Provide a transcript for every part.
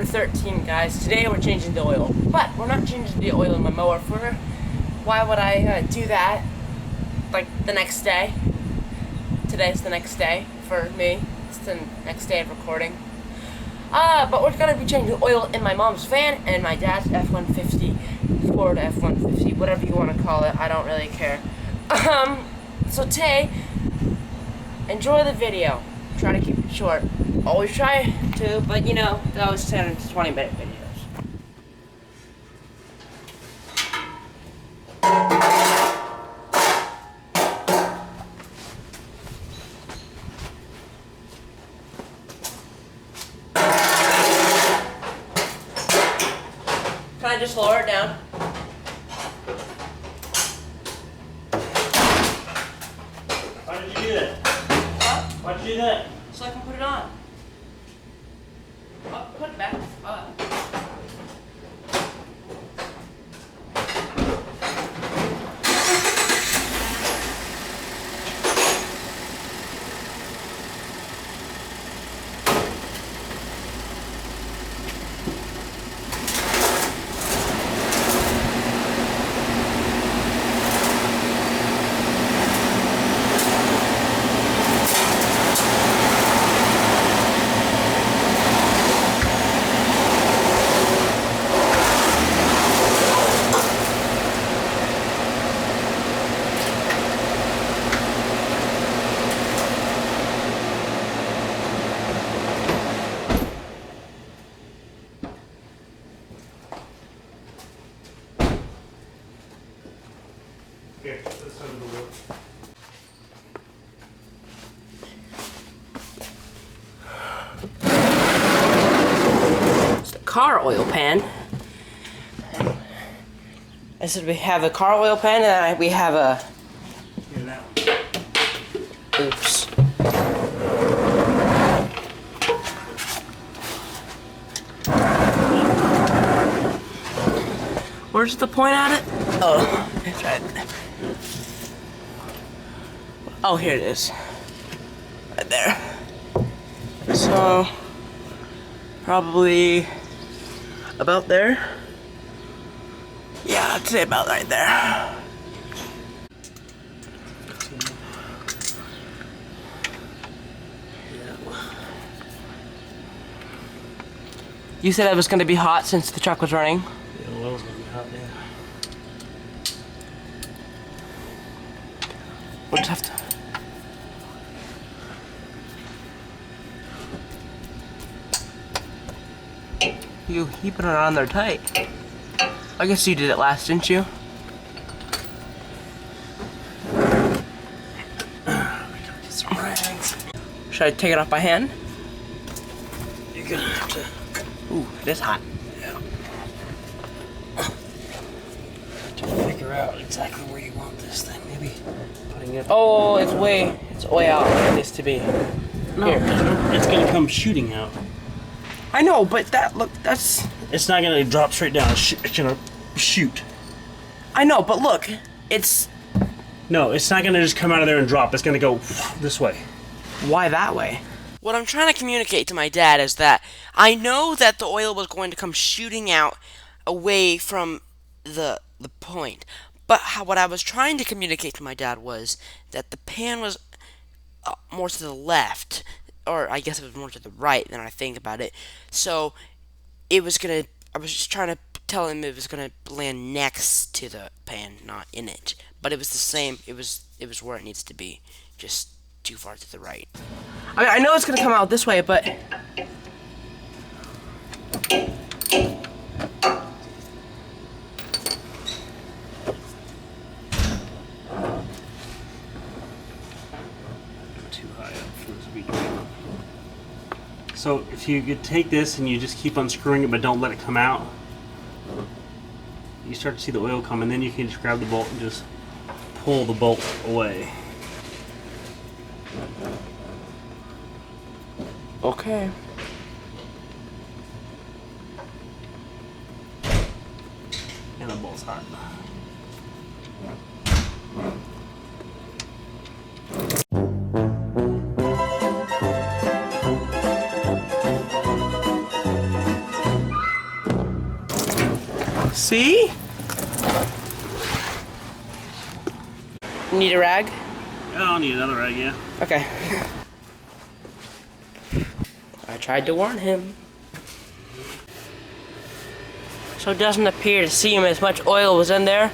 number 13, guys. Today we're changing the oil, but we're not changing the oil in my mower. Why would I do that? Like the next day. Today's the next day for me. It's the next day of recording. But we're gonna be changing the oil in my mom's van and my dad's F-150, Ford F-150, whatever you want to call it. I don't really care. So today, enjoy the video. Try to keep it short. Always try to, but you know, those 10 to 20 minute videos. Can I just lower it down? Why did you do that? Huh? Why'd you do that? So I can put it on. I'll put it back. Here, let's open the wheel. It's the car oil pan. I said we have a car oil pan and we have a... Here, that one. Oops. Where's the point at it? Oh, that's right. Oh, here it is. Right there. So, probably about there. Yeah, I'd say about right there. You said it was going to be hot since the truck was running? Yeah, the oil's gonna be hot, yeah. We'll just have to... You put it on there tight. I guess you did it last, didn't you? Get some rags. Should I take it off by hand? You're gonna have to. Ooh, it is hot. Yeah. To figure out exactly where you want this thing. Maybe putting it. Oh, it's way out where it needs to be. No, Here. it's gonna come shooting out. I know, but that's... It's not gonna drop straight down. It's gonna shoot. I know, but look, it's... No, it's not gonna just come out of there and drop. It's gonna go this way. Why that way? What I'm trying to communicate to my dad is that I know that the oil was going to come shooting out away from the point. But what I was trying to communicate to my dad was that the pan was more to the left. Or I guess it was more to the right than I think about it. So it was gonna... I was just trying to tell him it was gonna land next to the pan, not in it. But it was the same. It was where it needs to be. Just too far to the right. I mean, I know it's gonna come out this way, but... Too high up for this to be doing. So if you could take this and you just keep unscrewing it, but don't let it come out, you start to see the oil come, and then you can just grab the bolt and just pull the bolt away. Okay. And the bolt's hot. See? Need a rag? I'll need another rag, yeah. Okay. I tried to warn him. So it doesn't appear to seem as much oil was in there,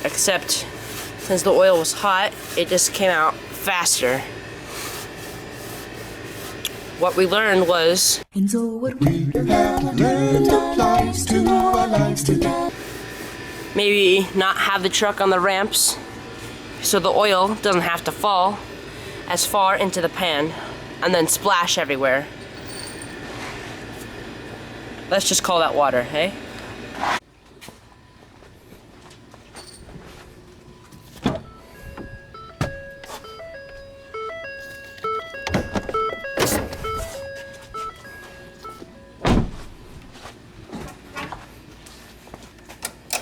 except since the oil was hot, it just came out faster. What we learned was And so what we have learned applies to our lives today. maybe not have the truck on the ramps so the oil doesn't have to fall as far into the pan and then splash everywhere. Let's just call that water, hey?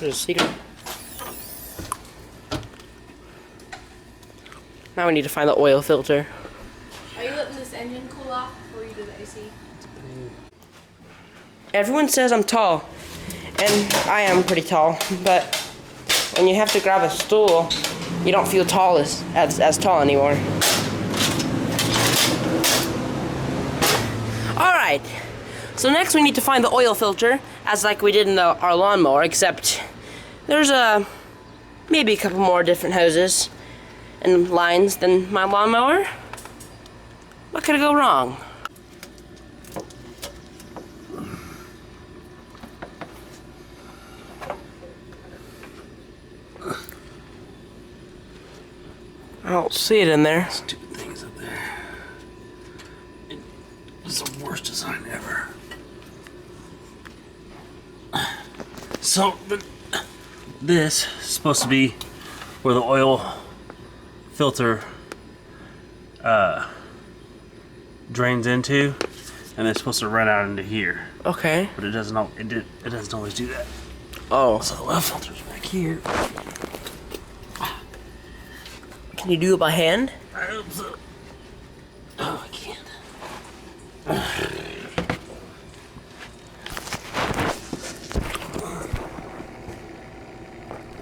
There's a secret. Now we need to find the oil filter. Are you letting this engine cool off before you do the AC? Everyone says I'm tall, and I am pretty tall, but when you have to grab a stool, you don't feel tall as tall anymore. Alright, so next we need to find the oil filter, as like we did in our lawnmower, except there's maybe a couple more different hoses and lines than my lawnmower. What could go wrong? I don't see it in there. Stupid things up there. It's the worst design ever. So, this is supposed to be where the oil filter drains into, and it's supposed to run out into here. Okay. But it doesn't. It doesn't always do that. Oh. So the oil filter's back here. Can you do it by hand? I hope so. Oh, I can't.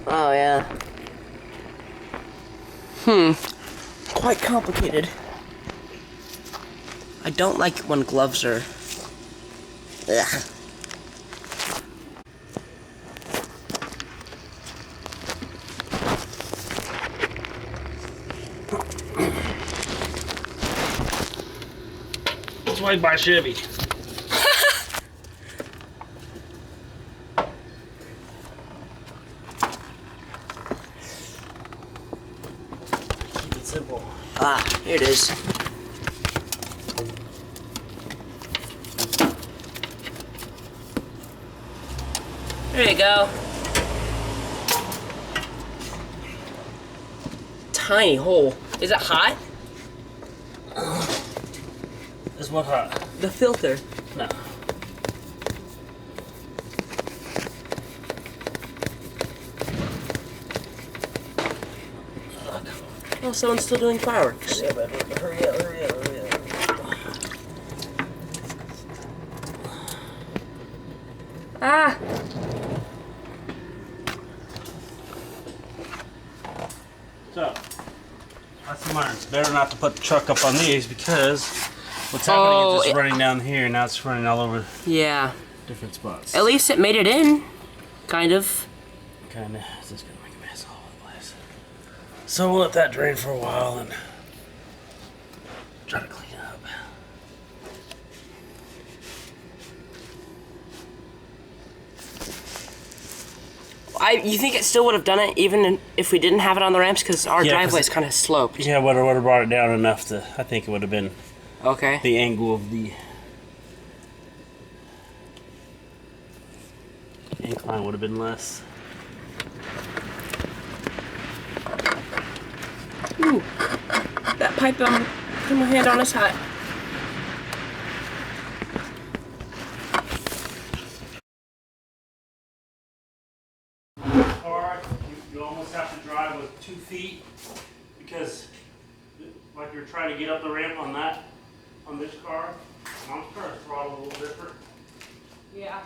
Oh, yeah. Quite complicated. I don't like it when gloves are... Ugh. That's why I buy Chevy. Keep it simple. Ah, here it is. There you go. Tiny hole. Is it hot? Is what hot? The filter. No. Oh, someone's still doing fireworks. Yeah, but hurry up, hurry up, hurry up. Ah! So, that's mine. It's better not to put the truck up on these because what's happening is it's running down here and now it's running all over Yeah. different spots. At least it made it in. Kind of. Kinda. It's just gonna make a mess all over the place. So we'll let that drain for a while and try to clean it up. You think it still would have done it even if we didn't have it on the ramps? Because our Yeah, 'cause driveway's kind of sloped. Yeah, would have brought it down enough to, I think it would have been Okay. the angle of the incline would have been less. Ooh. That pipe, put my hand on is hot. Car, you almost have to drive with 2 feet because, like you're trying to get up the ramp on this car. Mom's car is throttled a little different. Yeah.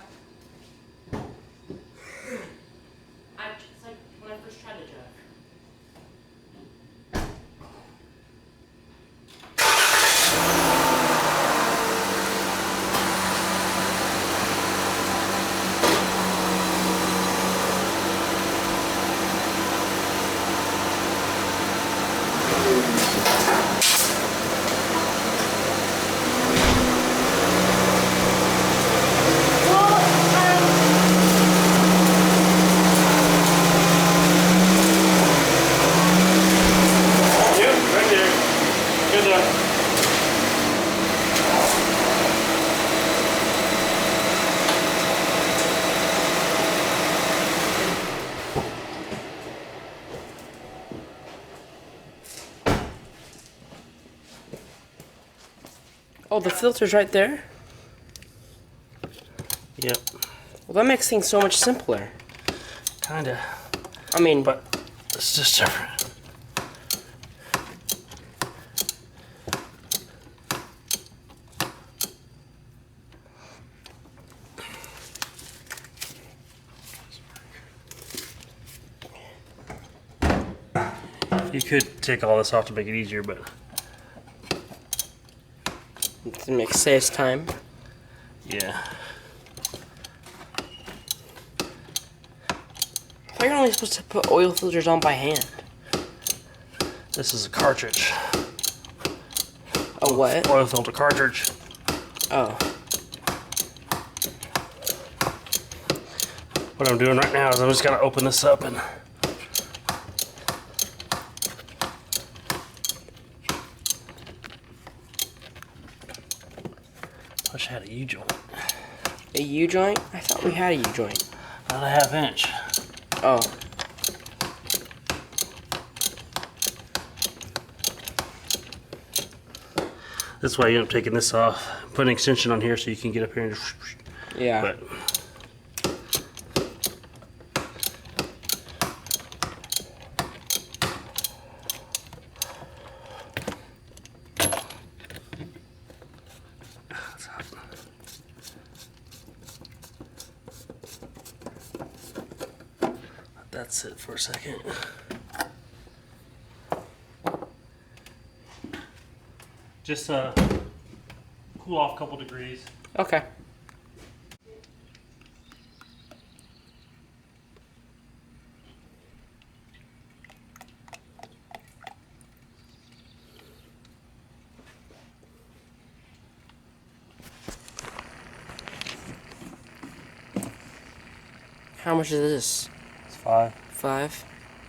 Oh, the filter's right there? Yep. Well, that makes things so much simpler. Kinda. I mean, But it's just different. You could take all this off to make it easier, but to make saves time. yeah. I thought you're only supposed to put oil filters on by hand. This is a cartridge. A what? Oil filter cartridge. Oh. What I'm doing right now is I'm just gonna open this up and wish I had a U-joint. A U-joint? I thought we had a U-joint. Not a half-inch. Oh. That's why you end up taking this off. Put an extension on here so you can get up here and just... Yeah. But that's it for a second. Just cool off a couple degrees. Okay. How much is this? It's 5. 5?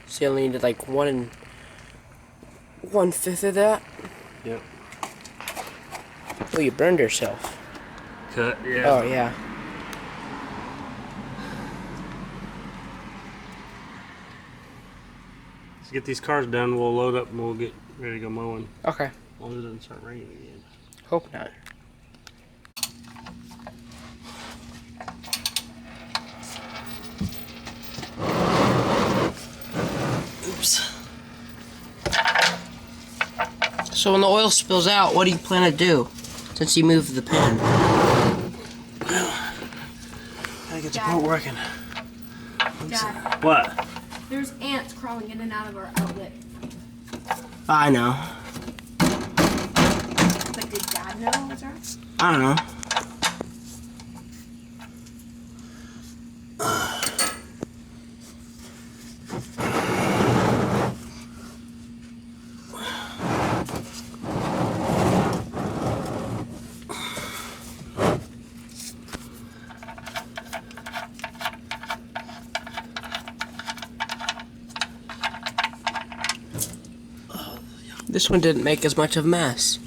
So you only needed like 1/5 of that? Yep. Oh, you burned yourself. Cut, yeah. Oh, yeah. Let's get these cars done, we'll load up and we'll get ready to go mowing. Okay. As long as it doesn't start raining again. Hope not. Oops. So when the oil spills out, what do you plan to do? Since you moved the pan. I get the boat working. Dad, What? there's ants crawling in and out of our outlet. I know. But did Dad know it was ours? I don't know. This one didn't make as much of a mess.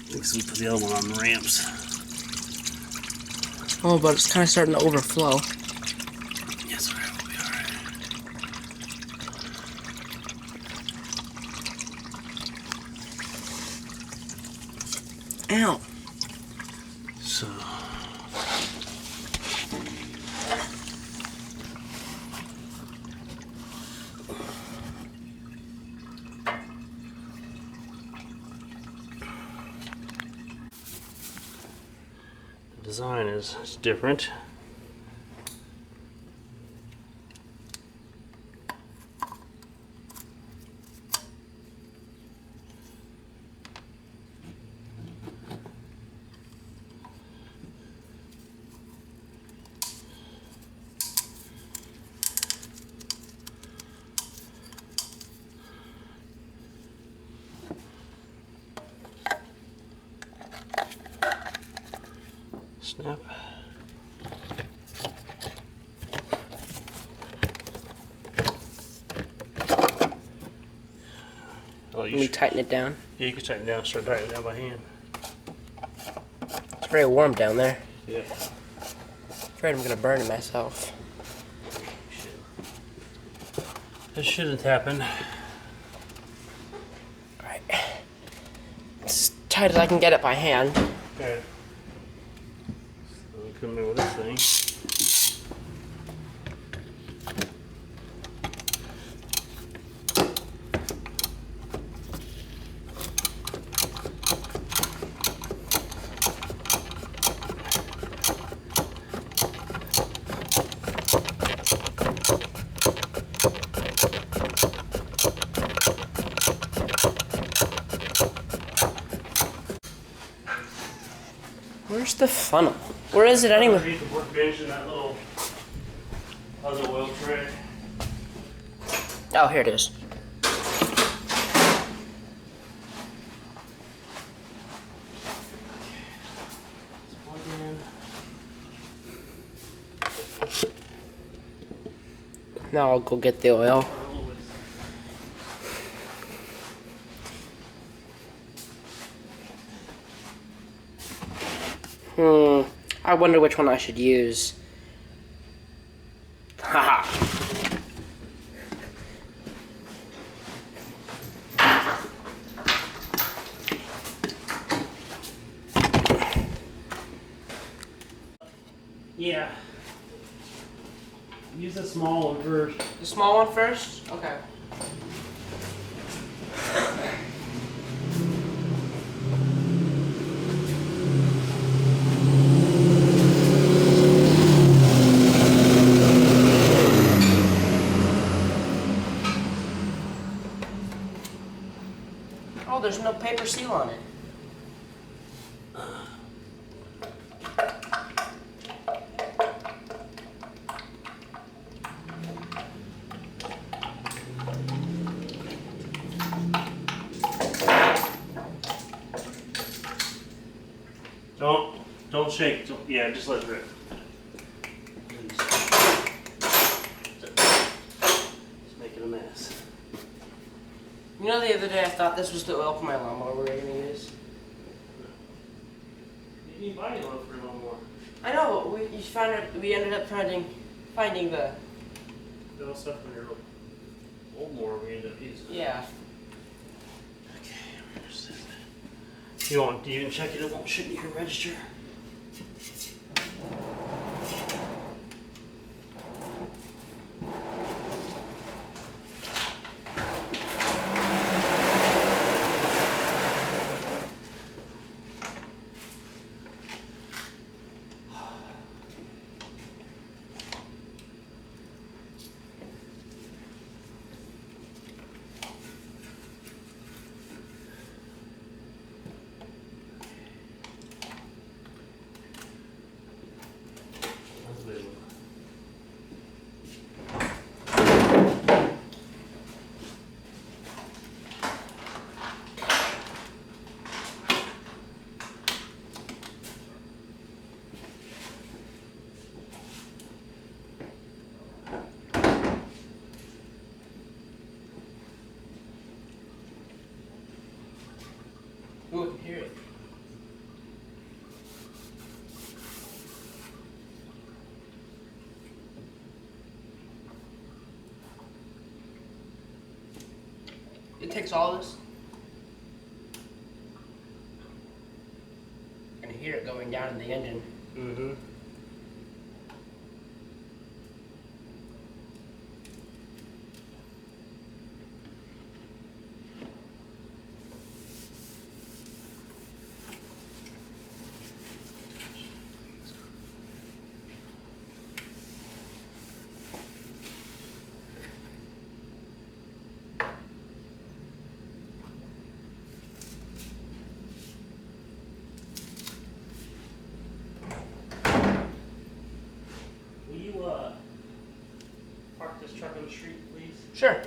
Because we put the other one on the ramps. Oh, but it's kind of starting to overflow. Yes, alright, we'll be alright. Ow. So. The design is different. Snap. Oh, Let me tighten it down. yeah, you can tighten it down, start tightening it down by hand. It's very warm down there. Yeah. Afraid I'm gonna burn it myself. This shouldn't happen. Alright. tight as I can get it by hand. Okay. So we come in with this thing. Where's the funnel? Where is it anyway? Underneath the workbench and that little other oil tray. Oh, here it is. Plug in. Now I'll go get the oil. I wonder which one I should use. Haha. Yeah. Use the small one first. The small one first? Okay. Oh, there's no paper seal on it. Don't shake. Yeah, just let it rip. Just make it a mess. You know, the other day I thought this was the oil for my lawnmower we're gonna use. You need body oil for a little more. I know, but we ended up finding the. That all stuff in your old mower we ended up using. Yeah. Okay, where's this? Do you even check it? It won't shouldn't even register. Ooh, I can hear it. It takes all this. I can hear it going down in the engine. Mm-hmm. Will you park this truck on the street, please? Sure.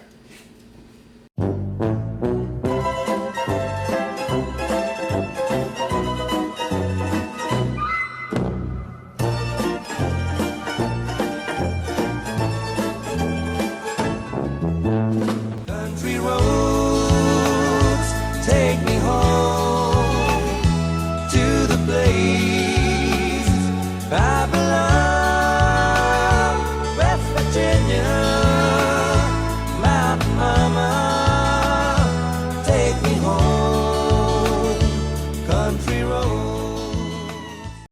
Country roads take me home to the place I belong, West Virginia.